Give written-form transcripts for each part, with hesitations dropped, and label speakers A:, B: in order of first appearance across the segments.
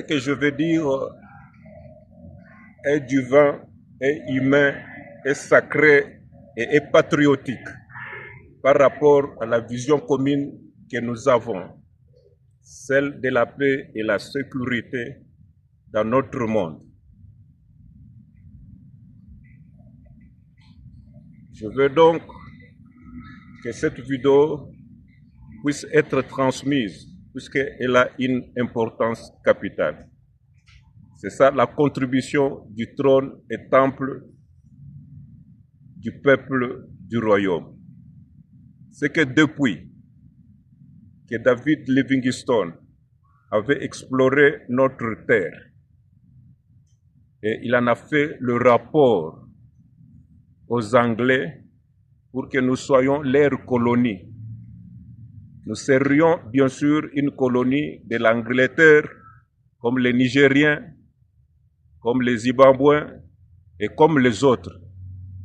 A: que je veux dire est divin, est humain, est sacré et est patriotique par rapport à la vision commune que nous avons, celle de la paix et la sécurité dans notre monde. Je veux donc que cette vidéo puisse être transmise, puisqu'elle a une importance capitale. C'est ça la contribution du trône et temple du peuple du royaume. C'est que depuis que David Livingstone avait exploré notre terre, et il en a fait le rapport aux Anglais pour que nous soyons leur colonie. Nous serions bien sûr une colonie de l'Angleterre, comme les Nigériens, comme les Zimbabwéens et comme les autres.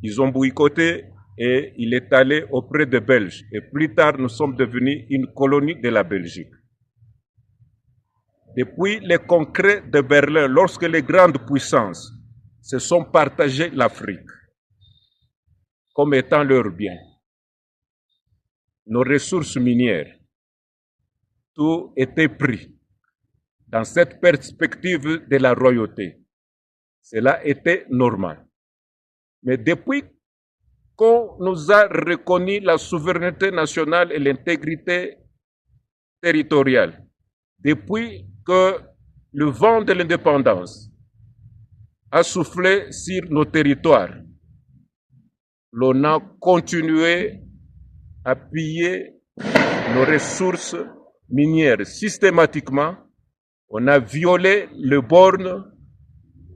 A: Ils ont boycotté et il est allé auprès des Belges. Et plus tard, nous sommes devenus une colonie de la Belgique. Depuis les congrès de Berlin, lorsque les grandes puissances se sont partagées l'Afrique comme étant leur bien, nos ressources minières, tout était pris dans cette perspective de la royauté. Cela était normal. Mais depuis qu'on nous a reconnu la souveraineté nationale et l'intégrité territoriale, depuis que le vent de l'indépendance a soufflé sur nos territoires, l'on a continué à piller nos ressources minières systématiquement. On a violé les bornes,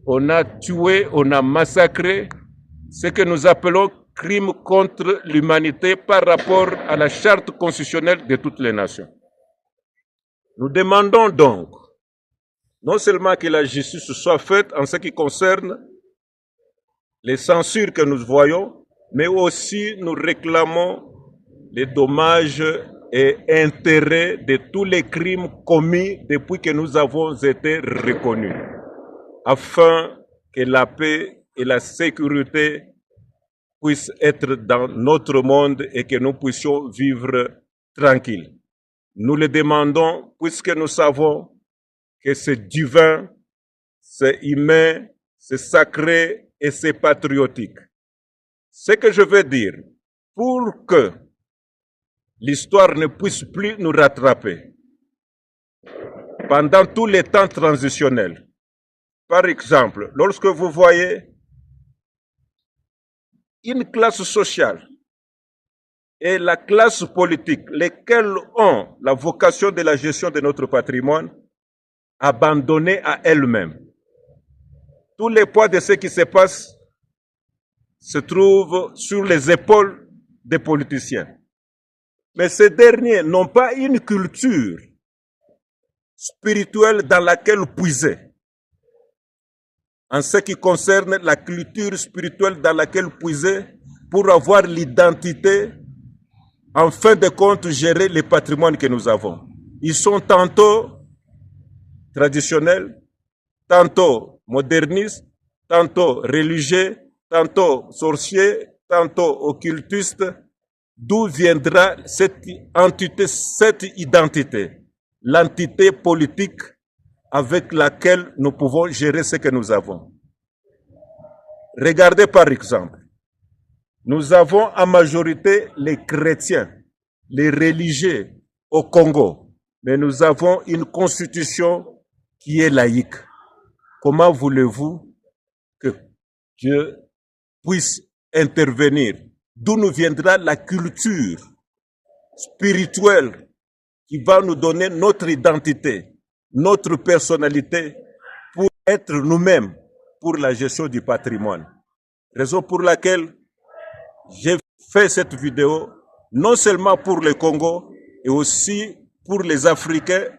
A: on a tué, on a massacré ce que nous appelons crime contre l'humanité par rapport à la charte constitutionnelle de toutes les nations. Nous demandons donc non seulement que la justice soit faite en ce qui concerne les censures que nous voyons, mais aussi nous réclamons les dommages et intérêts de tous les crimes commis depuis que nous avons été reconnus, afin que la paix et la sécurité puissent être dans notre monde et que nous puissions vivre tranquilles. Nous le demandons puisque nous savons que c'est divin, c'est humain, c'est sacré et c'est patriotique. Ce que je veux dire, pour que l'histoire ne puisse plus nous rattraper pendant tous les temps transitionnels. Par exemple, lorsque vous voyez une classe sociale et la classe politique, lesquelles ont la vocation de la gestion de notre patrimoine, abandonnées à elles-mêmes. Tous les poids de ce qui se passe se trouvent sur les épaules des politiciens. Mais ces derniers n'ont pas une culture spirituelle dans laquelle puiser. En ce qui concerne la culture spirituelle dans laquelle puiser pour avoir l'identité, en fin de compte, gérer les patrimoines que nous avons. Ils sont tantôt traditionnels, tantôt modernistes, tantôt religieux, tantôt sorciers, tantôt occultistes. D'où viendra cette entité, cette identité, l'entité politique avec laquelle nous pouvons gérer ce que nous avons. Regardez par exemple, nous avons en majorité les chrétiens, les religieux au Congo, mais nous avons une constitution qui est laïque. Comment voulez-vous que Dieu puisse intervenir? D'où nous viendra la culture spirituelle qui va nous donner notre identité, notre personnalité pour être nous-mêmes pour la gestion du patrimoine. Raison pour laquelle j'ai fait cette vidéo, non seulement pour le Congo, et aussi pour les Africains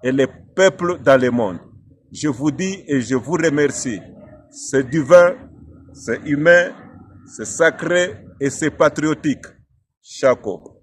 A: et les peuples dans le monde. Je vous dis et je vous remercie. C'est divin, c'est humain, c'est sacré et c'est patriotique. Chako.